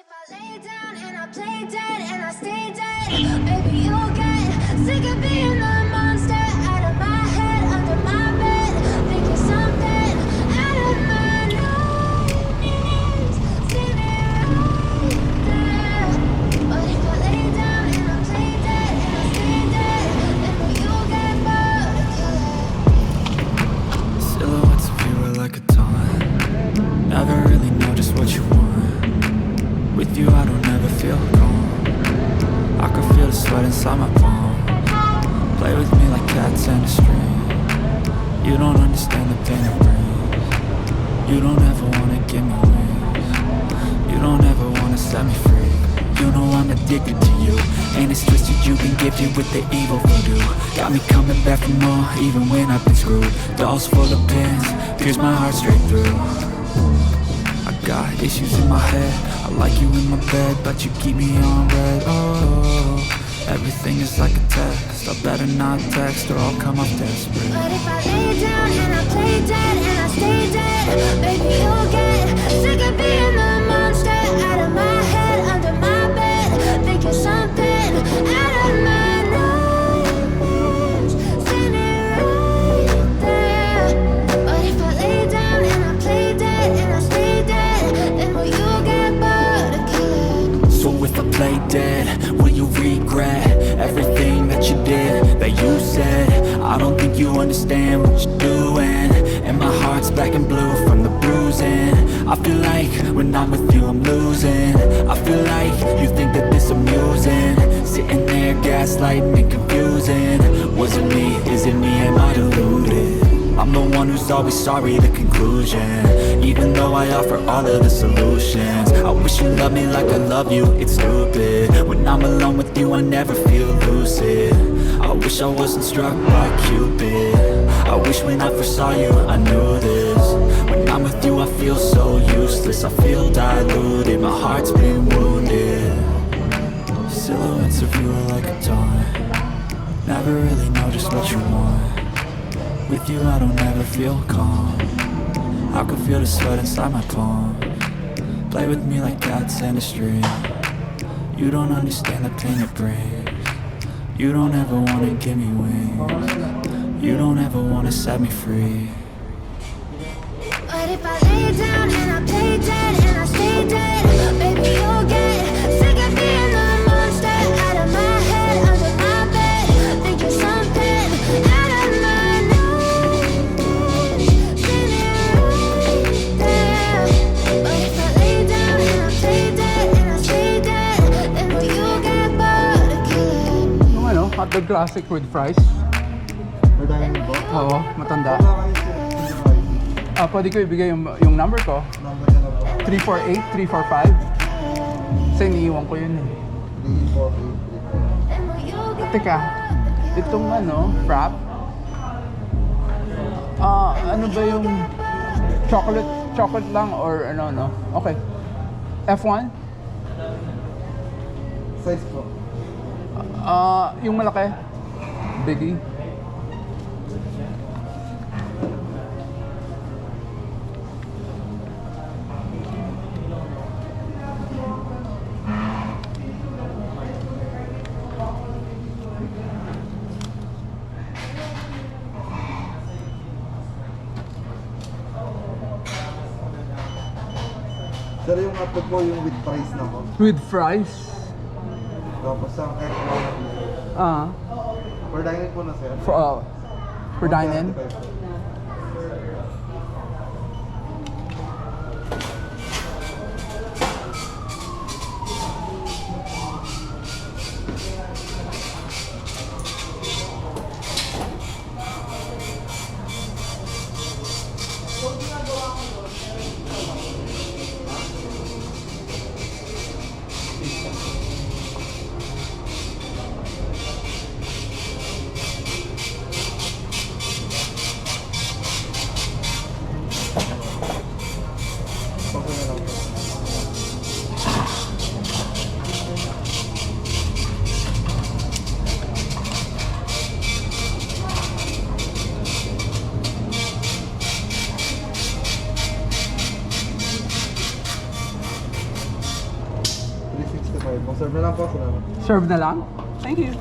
if I lay down and I play dead and I stay dead, maybe you'll get sick of being the monster out of my head, under my bed, thinking something out of my nightmares. See me right there. But if I lay down and I play dead and I stay dead, then will you get bored of killing? Silhouettes of you are like a taunt. Never really know just what you want. With you I don't ever feel calm. I can feel the sweat inside my palm. Play with me like cats and a string. You don't understand the pain it brings. You don't ever wanna give me wings. You don't ever wanna set me free. You know I'm addicted to you. And it's twisted, you've been gifted with the evil voodoo. Got me coming back for more, even when I've been screwed. Dolls full of pins, pierce my heart straight through. I got issues in my head. I like you in my bed, but you keep me on red. Oh, everything is like a test. I better not text or I'll come off desperate. But if I lay down and I play dead and I stay dead, maybe you'll get sick of being the monster out of my head, under my bed, thinking something out of my nightmares. See me right there. But if I lay down and I play dead and I stay dead, then will you get bored of killing? So if I play dead, will you regret everything that you did, that you said? I don't think you understand what you're doing, and my heart's black and blue from the bruising. I feel like when I'm with you I'm losing. I feel like you think that this amusing, sitting there gaslighting and confusing. Was it me? Is it me? Am I deluded? I'm the one who's always sorry, the conclusion. Even though I offer all of the solutions, I wish you loved me like I love you, it's stupid. When I'm alone with you I never feel lucid. I wish I wasn't struck by Cupid. I wish when I first saw you I knew this. When I'm with you I feel so useless. I feel diluted, my heart's been wounded. Silhouettes of you are like a taunt. Never really know just what you want. With you I don't ever feel calm. I can feel the sweat inside my palm. Play with me like cats and a string. You don't understand the pain it brings. You don't ever wanna give me wings. You don't ever wanna set me free. But if I lay down and I play dead and I stay dead, maybe you'll get sick of being the monster out of my head, under my bed, thinking something out of my nightmares. See me right there. But if I lay down and I play dead and I stay dead, then will you get bored of killing? Yung ano, hotdog classic with fries. Oo, matanda. Pwede ko ibigay yung number ko. 348-345. Kasi iniiwan ko yun eh. 348. Teka, itong ano, frap. Ano ba yung chocolate lang or ano, no? Okay. F1? Size po. Yung malaki. Biggy. Sir, yung hotdog po yung with fries na po. With fries? Tapos ang extra for dining po na sir. For dine-in? 125 po. Serve na lang po. Salamat. Serve na lang? Thank you.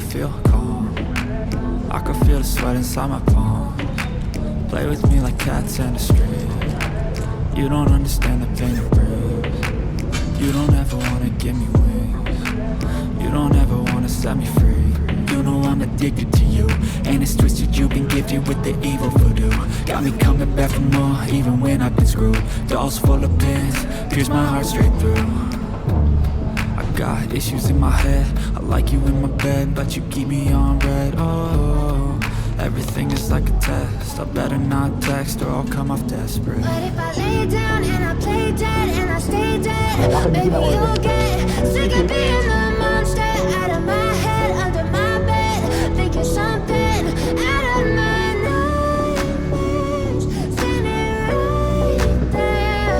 feel calm. I can feel the sweat inside my palms. Play with me like cats in the street. You don't understand the pain it brings. You don't ever wanna give me wings. You don't ever wanna set me free. You know I'm addicted to you, and it's twisted. You've been gifted with the evil voodoo. Got me coming back for more, even when I've been screwed. Dolls full of pins, pierce my heart straight through. I got issues in my head. I like you in my bed, but you keep me on red. Oh, everything is like a test. I better not text or I'll come off desperate. But if I lay down and I play dead and I stay dead, baby, you'll get sick of being the monster out of my head, under my bed, thinking something out of my nightmares, standing right there.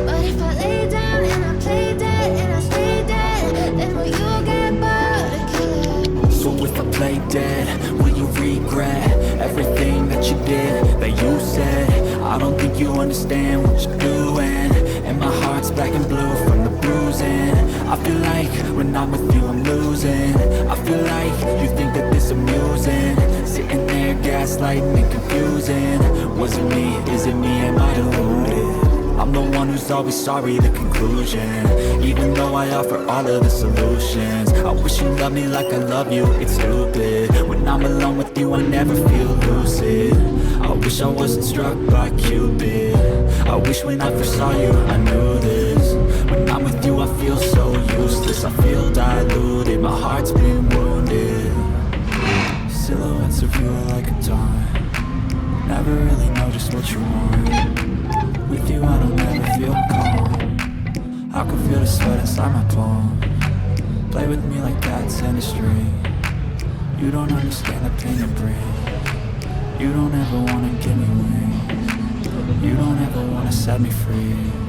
But if I lay down and I play dead and I stay dead, then will you get bored of killing? So if I play dead, will you regret everything that you did, that you said? I don't think you understand what you're doing, and my heart's black and blue from the bruising. I feel like when I'm with you I'm losing. I feel like you think that this amusing, sitting there gaslighting and confusing. Was it me? Is it me? Am I deluded? I'm the one who's always sorry, the conclusion. Even though I offer all of the solutions, I wish you loved me like I love you, it's stupid. When I'm alone with you I never feel lucid. I wish I wasn't struck by Cupid. I wish when I first saw you I knew this. When I'm with you I feel so useless. I feel diluted, my heart's been wounded. Silhouettes of you are like a taunt. Never really know just what you want. With you I don't ever feel calm. I can feel the sweat inside my palm. Play with me like cats in the street. You don't understand the pain it brings. You don't ever wanna give me wings. You don't ever wanna set me free.